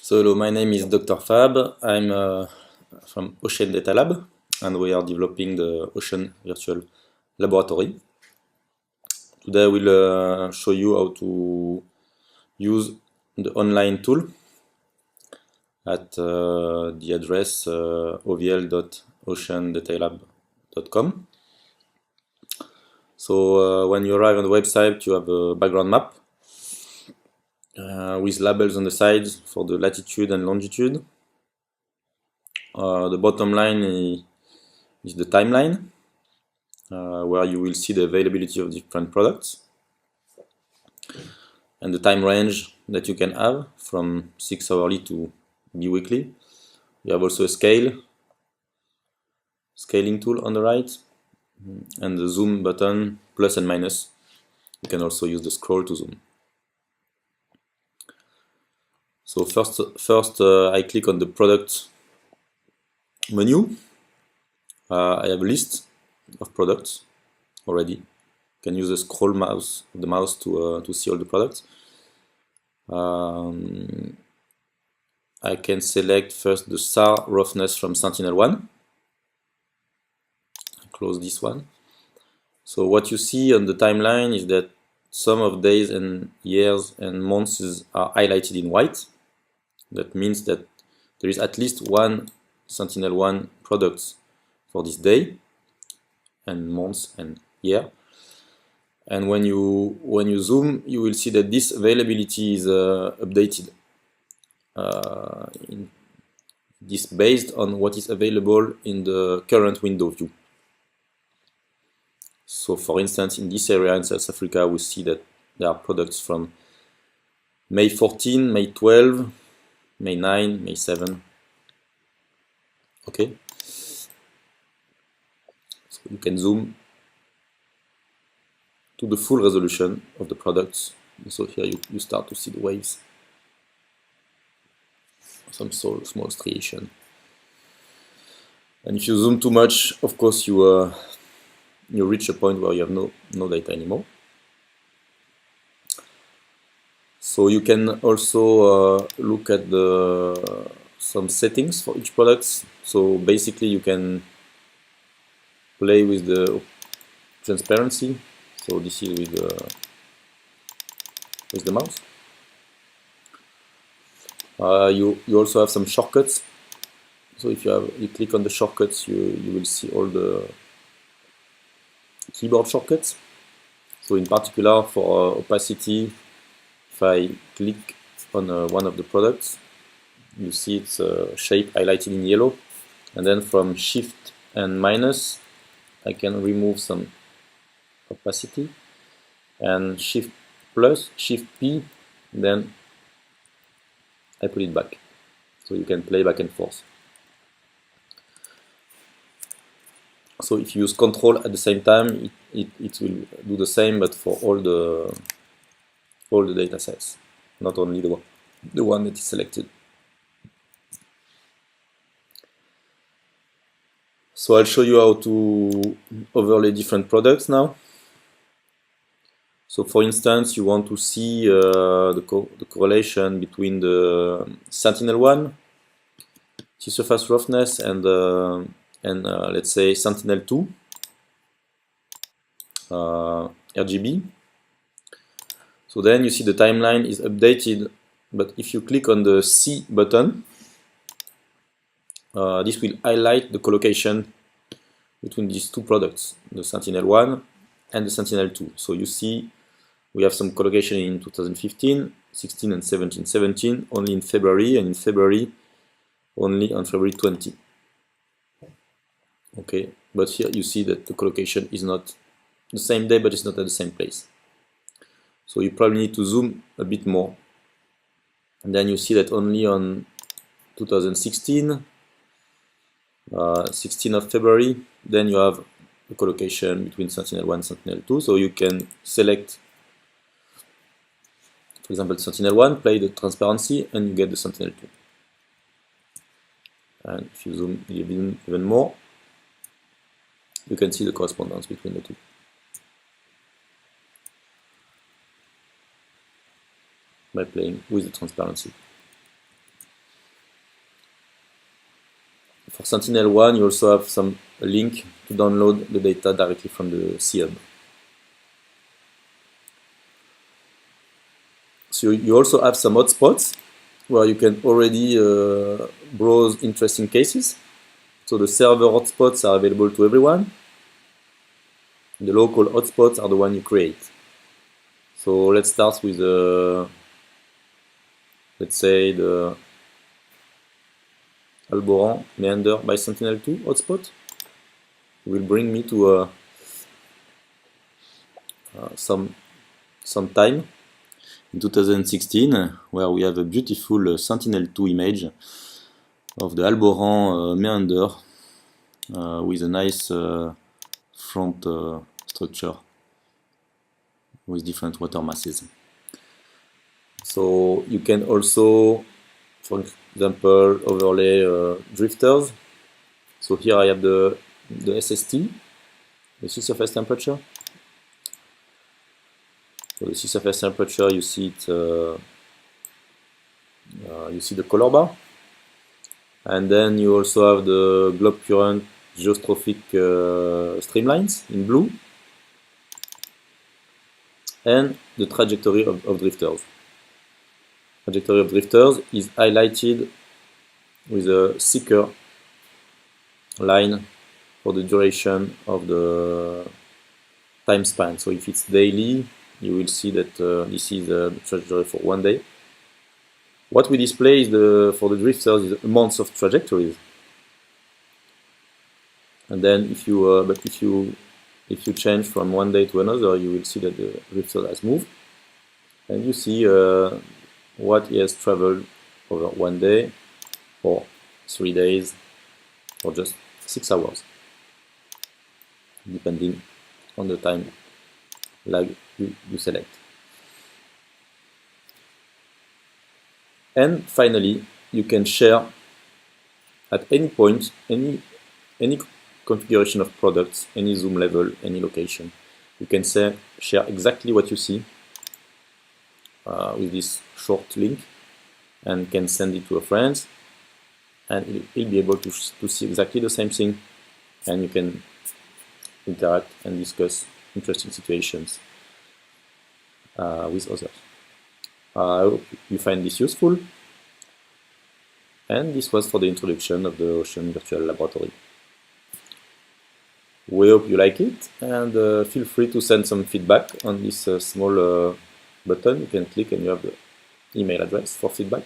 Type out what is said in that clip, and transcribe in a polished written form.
So hello, my name is Dr. Fab. I'm from Ocean Data Lab, and we are developing the Ocean Virtual Laboratory. Today I will show you how to use the online tool at the address ovl.oceandatalab.com. So when you arrive on the website, you have a background map with labels on the sides for the latitude and longitude. The bottom line is the timeline, where you will see the availability of different products and the time range that you can have from 6 hourly to bi-weekly. You have also a scaling tool on the right, and the zoom button, plus and minus. You can also use the scroll to zoom. So first I click on the product menu. I have a list of products already. You can use the scroll mouse, the mouse to see all the products. I can select first the SAR roughness from Sentinel-1. Close this one. So what you see on the timeline is that some of days and years and months are highlighted in white. That means that there is at least one Sentinel-1 product for this day and months and year. And when you zoom, you will see that this availability is updated. This based on what is available in the current window view. So for instance, in this area in South Africa, we see that there are products from May 14, May 12, May 9, May 7. Okay. So you can zoom to the full resolution of the products. So here you start to see the waves. Some small striation. And if you zoom too much, of course you reach a point where you have no data anymore. So you can also look at some settings for each product. So basically you can play with the transparency. So this is with the mouse. You also have some shortcuts. So if you click on the shortcuts, you will see all the keyboard shortcuts. So in particular for opacity, if I click on one of the products, you see its shape highlighted in yellow, and then from Shift and minus I can remove some opacity, and Shift plus, Shift P, then I put it back. So you can play back and forth. So if you use Control at the same time, it will do the same, but for all the data sets, not only the one that is selected. So I'll show you how to overlay different products now. So for instance, you want to see the correlation between the Sentinel-1 sea surface roughness and let's say Sentinel-2 RGB. So then you see the timeline is updated, but if you click on the C button, this will highlight the collocation between these two products, the Sentinel-1 and the Sentinel-2. So you see we have some collocation in 2015, 16 and 17. 17 only in February, and in February only on February 20. Okay, but here you see that the collocation is not the same day, but it's not at the same place. So you probably need to zoom a bit more. And then you see that only on 2016, 16th of February, then you have a collocation between Sentinel-1 and Sentinel-2. So you can select, for example, Sentinel-1, play the transparency, and you get the Sentinel-2. And if you zoom even more, you can see the correspondence between the two. By playing with the transparency. For Sentinel-1, you also have a link to download the data directly from the C-Hub. So you also have some hotspots where you can already browse interesting cases. So the server hotspots are available to everyone. The local hotspots are the one you create. So let's start with let's say the Alborán Meander by Sentinel-2 hotspot. It will bring me to some time in 2016, where we have a beautiful Sentinel-2 image of the Alborán Meander with a nice front structure with different water masses. So you can also, for example, overlay drifters. So here I have the SST, the sea surface temperature. So the sea surface temperature, you see it, you see the color bar, and then you also have the globe current geostrophic streamlines in blue, and the trajectory of drifters. Trajectory of drifters is highlighted with a thicker line for the duration of the time span. So if it's daily, you will see that this is the trajectory for 1 day. What we display is for the drifters is months of trajectories. And then if you change from 1 day to another, you will see that the drifter has moved, and you see what he has traveled over 1 day, or 3 days, or just 6 hours, depending on the time lag you select. And finally, you can share at any point any configuration of products, any zoom level, any location. You can share exactly what you see with this short link, and can send it to a friend, and he'll be able to see exactly the same thing, and you can interact and discuss interesting situations with others. I hope you find this useful, and this was for the introduction of the Ocean Virtual Laboratory. We hope you like it, and feel free to send some feedback on this small button you can click, and you have the email address for feedback.